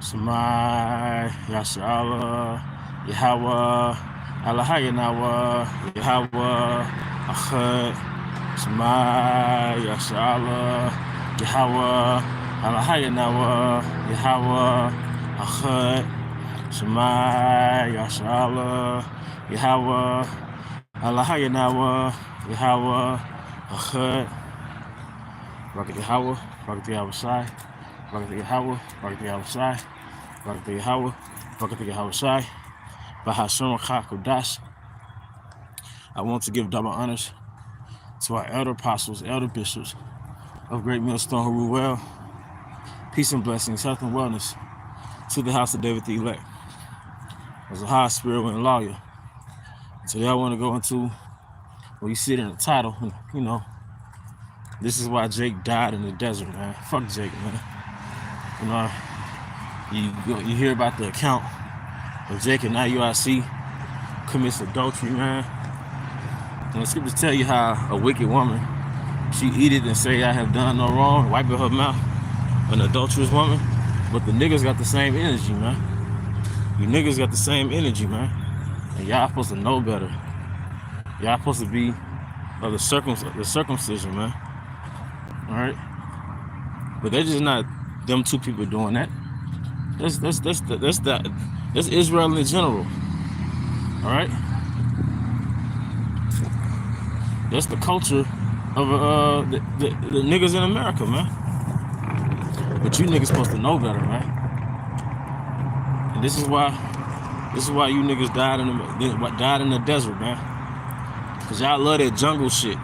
Shema Yashala Yahweh Alahayanawa Yahweh Achad Shema Yashala Yahweh Alahayanawa Yahweh Achad Shema Yashala Yahweh Alahayanawa Yahweh Achad Rocket Yahweh, Rocket Yahweh Shai, Rocket Yahweh, Rocket Yahweh Shai, Rocket Yahweh, Rocket Yahweh Shai, Bahashon Kakodash. I want to give double honors to our elder apostles, elder bishops of Great Millstone who rule well. Peace and blessings, health and wellness to the house of David the elect. As a high spirit and lawyer. Today I want to go into, well, you see it in the title, you know, this is why Jake died in the desert, man. Fuck Jake, man. You know, you hear about the account of Jake and IUIC commits adultery, man. And the scriptures tell you how a wicked woman, she eat it and say, I have done no wrong, wiping her mouth, an adulterous woman. But the niggas got the same energy, man. You niggas got the same energy, man. And y'all supposed to know better. Y'all supposed to be of the circumcision, man. All right, but they're just not them two people doing that. That's Israel in general. All right, that's the culture of the niggas in America, man. But you niggas supposed to know better, man. And this is why you niggas died in the desert, man. Cause y'all love that jungle shit.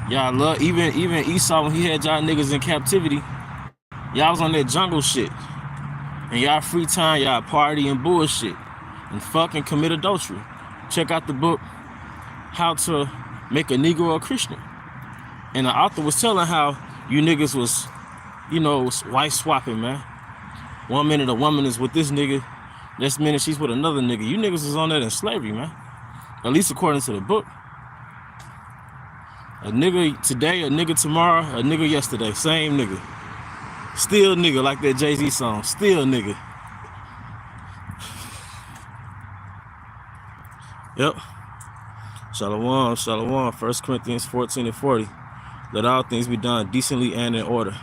Y'all love, even Esau, when he had y'all niggas in captivity, y'all was on that jungle shit. And y'all free time, y'all party and bullshit. And fucking commit adultery. Check out the book, How to Make a Negro a Christian. And the author was telling how you niggas was, you know, wife swapping, man. 1 minute a woman is with this nigga, next minute she's with another nigga. You niggas was on that in slavery, man. At least according to the book. A nigga today, a nigga tomorrow, a nigga yesterday. Same nigga. Still nigga, like that Jay-Z song. Still nigga. Yep. Shalom, shalom. 1 Corinthians 14 and 40. Let all things be done decently and in order.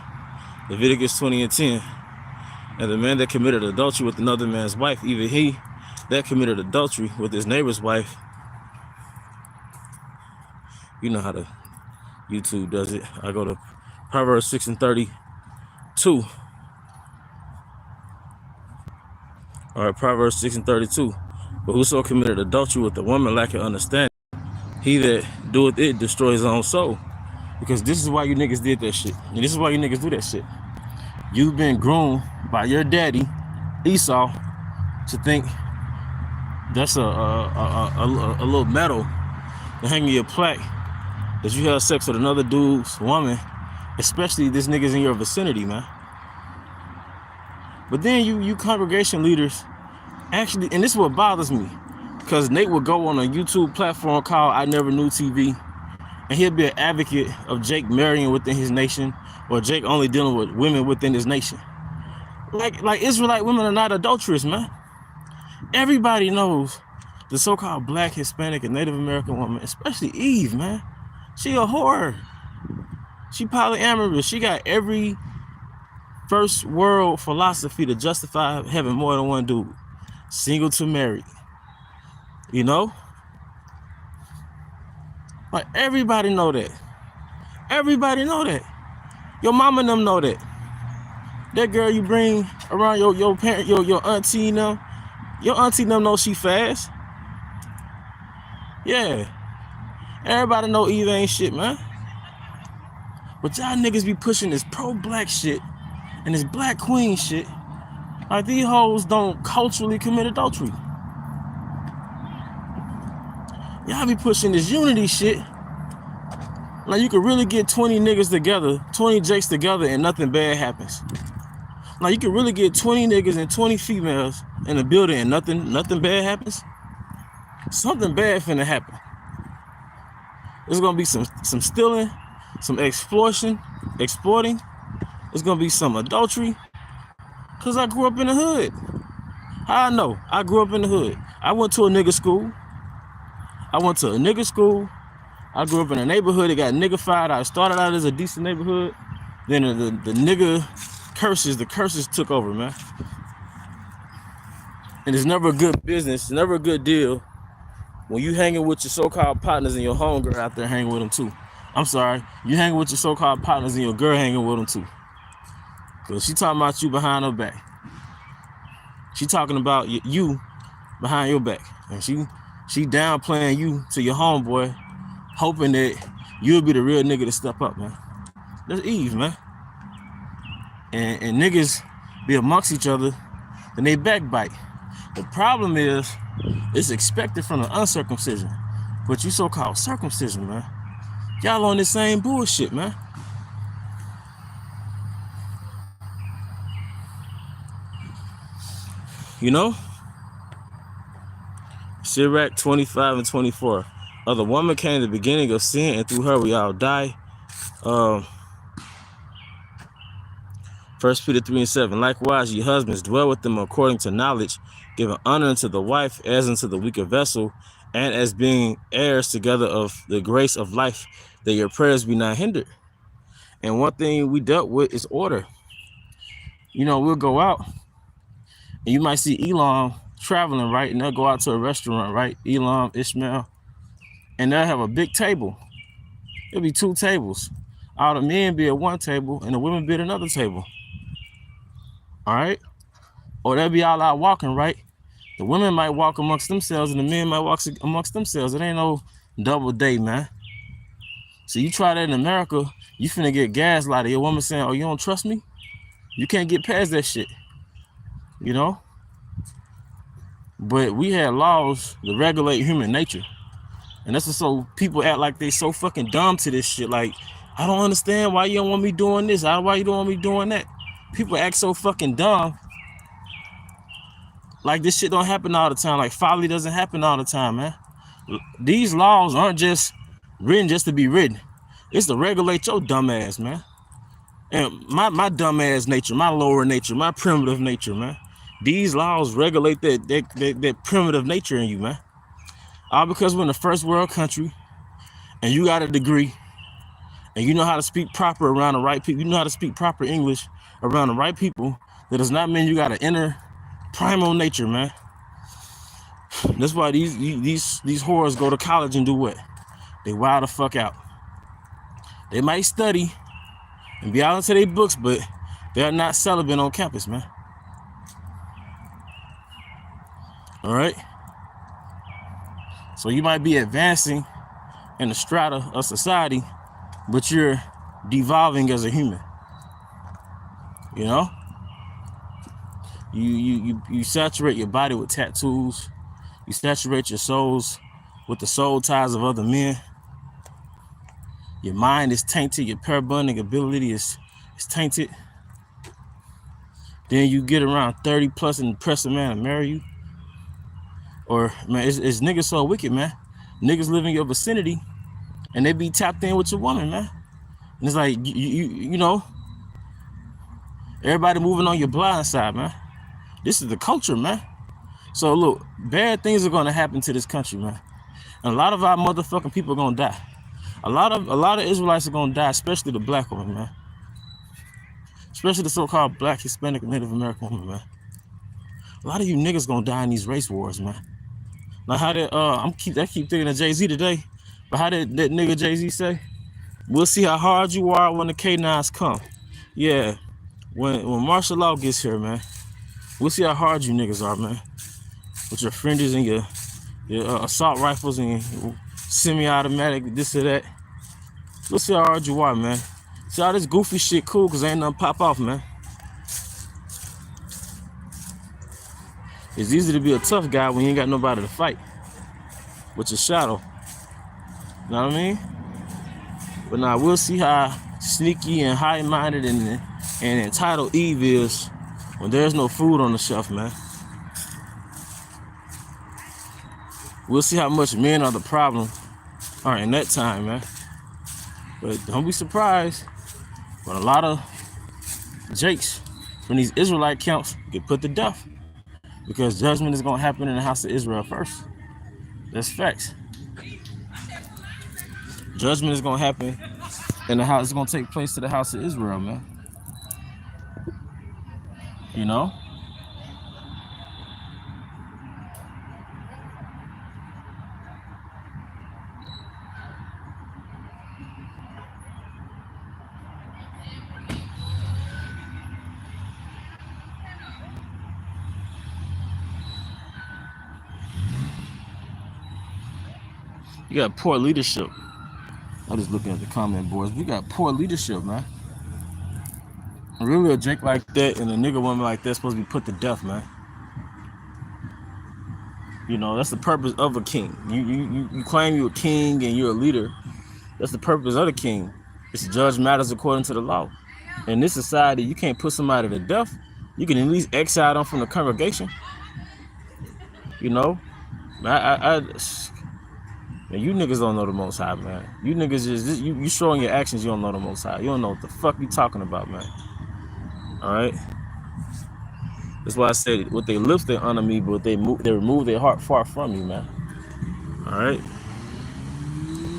Leviticus 20 and 10. And the man that committed adultery with another man's wife, even he that committed adultery with his neighbor's wife. You know how to YouTube does it. I go to Proverbs 6 and 32. All right, Proverbs 6 and 32. But whoso committed adultery with a woman lacking understanding, he that doeth it destroys his own soul. Because this is why you niggas did that shit. And this is why you niggas do that shit. You've been groomed by your daddy, Esau, to think that's a little medal to hang in your plaque that you had sex with another dude's woman, especially this niggas in your vicinity, man. But then you congregation leaders actually, and this is what bothers me, because Nate would go on a YouTube platform called I Never Knew TV, and he'll be an advocate of Jake marrying within his nation, or Jake only dealing with women within his nation. Like Israelite women are not adulterous, man. Everybody knows the so-called black, Hispanic, and Native American woman, especially Eve, man. She a whore. She polyamorous. She got every first world philosophy to justify having more than one dude. Single to married. You know? Like, everybody know that. Everybody know that. Your mama and them know that. That girl you bring around your parent, your auntie and them, your auntie and them know she fast. Yeah. Everybody know Eve ain't shit, man. But y'all niggas be pushing this pro-black shit and this black queen shit. Like, these hoes don't culturally commit adultery. Y'all be pushing this unity shit. Like, you could really get 20 niggas together, 20 jakes together, and nothing bad happens. Like, you could really get 20 niggas and 20 females in a building and nothing bad happens. Something bad finna happen. There's gonna be some stealing, some exploiting. There's gonna be some adultery. Because I grew up in the hood. How I know? I grew up in the hood. I went to a nigga school. I grew up in a neighborhood that got niggified. I started out as a decent neighborhood. Then the nigga the curses took over, man. And it's never a good business. It's never a good deal when you hanging with your so-called partners and your homegirl out there hanging with them too. I'm sorry. You hanging with your so-called partners and your girl hanging with them too. Because she talking about you behind her back. She talking about you behind your back. And she downplaying you to your homeboy, hoping that you'll be the real nigga to step up, man. That's Eve, man. And niggas be amongst each other and they backbite. The problem is, it's expected from the uncircumcision. But you so-called circumcision, man. Y'all on this same bullshit, man. You know? Sirach 25 and 24. The woman came to the beginning of sin, and through her we all die. 1 Peter 3 and 7. Likewise, ye husbands, dwell with them according to knowledge, giving honor unto the wife as unto the weaker vessel, and as being heirs together of the grace of life, that your prayers be not hindered. And one thing we dealt with is order. You know, we'll go out, and you might see Elam traveling, right? And they'll go out to a restaurant, right? Elam, Ishmael, and they'll have a big table. There'll be 2 tables. All the men be at one table, and the women be at another table. All right? Or they'll be all out walking, right? The women might walk amongst themselves and the men might walk amongst themselves. It ain't no double date, man. So you try that in America, you finna get gaslighted. Your woman saying, oh, you don't trust me? You can't get past that shit. You know? But we had laws that regulate human nature. And that's so people act like they so fucking dumb to this shit. Like, I don't understand why you don't want me doing this. Why you don't want me doing that? People act so fucking dumb. Like this shit don't happen all the time. Like folly doesn't happen all the time, man. These laws aren't just written just to be written. It's to regulate your dumb ass, man. And my dumb ass nature, my lower nature, my primitive nature, man. These laws regulate that primitive nature in you, man. All because we're in a first world country and you got a degree and you know how to speak proper around the right people. You know how to speak proper English around the right people. That does not mean you got an inner primal nature, man. That's why these whores go to college and do what? They wild the fuck out. They might study and be out into their books, but they're not celibate on campus, man. All right? So you might be advancing in the strata of society, but you're devolving as a human. You know? You saturate your body with tattoos. You saturate your souls with the soul ties of other men. Your mind is tainted. Your parabolic ability is tainted. Then you get around 30 plus and press a man to marry you. Or, man, it's niggas so wicked, man. Niggas live in your vicinity and they be tapped in with your woman, man. And it's like, you know, everybody moving on your blind side, man. This is the culture, man. So look, bad things are gonna happen to this country, man. And a lot of our motherfucking people are gonna die. A lot of Israelites are gonna die, especially the black women, man. Especially the so-called black, Hispanic, and Native American women, man. A lot of you niggas gonna die in these race wars, man. Like how that I keep thinking of Jay-Z today, but how that nigga Jay-Z say, we'll see how hard you are when the K9s come. Yeah, when martial law gets here, man, we'll see how hard you niggas are, man. With your fringes and your assault rifles and your semi-automatic, this or that. We'll see how hard you are, man. See all this goofy shit cool, cause ain't nothing pop off, man. It's easy to be a tough guy when you ain't got nobody to fight with your shadow. You know what I mean? But now we'll see how sneaky and high-minded and entitled Eve is when there's no food on the shelf, man. We'll see how much men are the problem in that time, man. But don't be surprised when a lot of Jakes from these Israelite camps get put to death, because judgment is going to happen in the house of Israel first. That's facts. Judgment is going to happen in the house. It's going to take place to the house of Israel, man. You know? You got poor leadership. I'm just looking at the comment boards. We got poor leadership, man. Really, a Jake like that and a nigga woman like that supposed to be put to death, man. You know, that's the purpose of a king. You claim you're a king and you're a leader. That's the purpose of the king. It's to judge matters according to the law. In this society, you can't put somebody to death. You can at least exile them from the congregation. You know, man, you niggas don't know the Most High, man. You niggas just you showing your actions. You don't know the Most High. You don't know what the fuck you talking about, man. All right. That's why I said with their lips they honor me, but they remove their heart far from me, man. All right.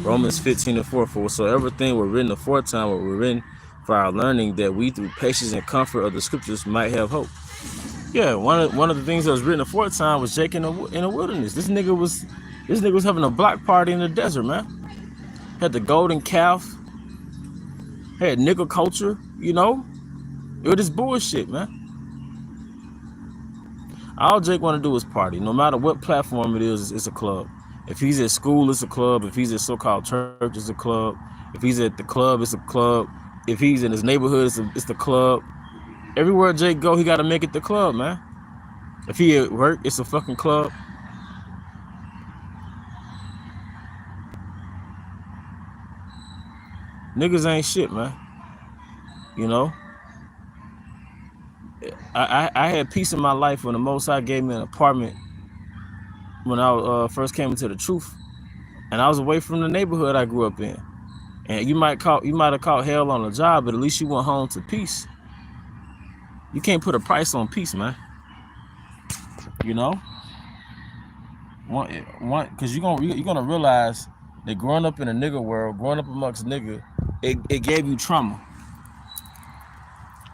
Romans 15:4, for whatsoever thing were written aforetime were written for our learning, that we through patience and comfort of the scriptures might have hope. Yeah, one of the things that was written aforetime was Jake in the wilderness. This nigga was having a block party in the desert, man. Had the golden calf, had nigga culture, you know. It was just bullshit, man. All Jake want to do is party. No matter what platform it is, it's a club. If he's at school, it's a club. If he's at so-called church, it's a club. If he's at the club, it's a club. If he's in his neighborhood, it's the club. Everywhere Jake go, he got to make it the club, man. If he at work, it's a fucking club. Niggas ain't shit, man. You know? I had peace in my life when the Most High gave me an apartment when I first came into the truth, and I was away from the neighborhood I grew up in. And you might have caught hell on the job, but at least you went home to peace. You can't put a price on peace, man. You know, because you're gonna realize that growing up in a nigga world, growing up amongst nigga, it gave you trauma.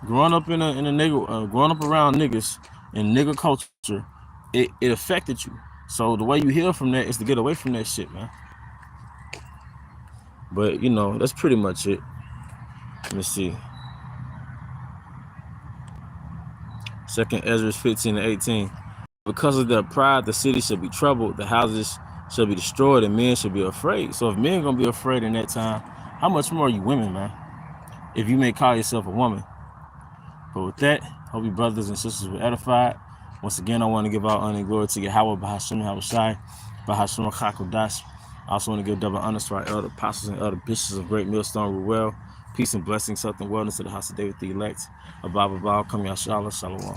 Growing up in a nigga, growing up around niggas and nigga culture, it affected you. So the way you heal from that is to get away from that shit, man. But you know, that's pretty much it. Let me see. 2nd Ezra 15:18. Because of their pride, the city shall be troubled, the houses shall be destroyed, and men shall be afraid. So if men gonna be afraid in that time, how much more are you women, man? If you may call yourself a woman. But with that, hope you brothers and sisters were edified. Once again, I want to give all honor and glory to Yahweh, Bahashim Yahushai, Bahashim Chakodash. I also want to give double honor to our elder apostles and elder bishops of Great Millstone Ruel. Peace and blessings, health and wellness to the house of David the elect. Abba, come Yashala, Shalom.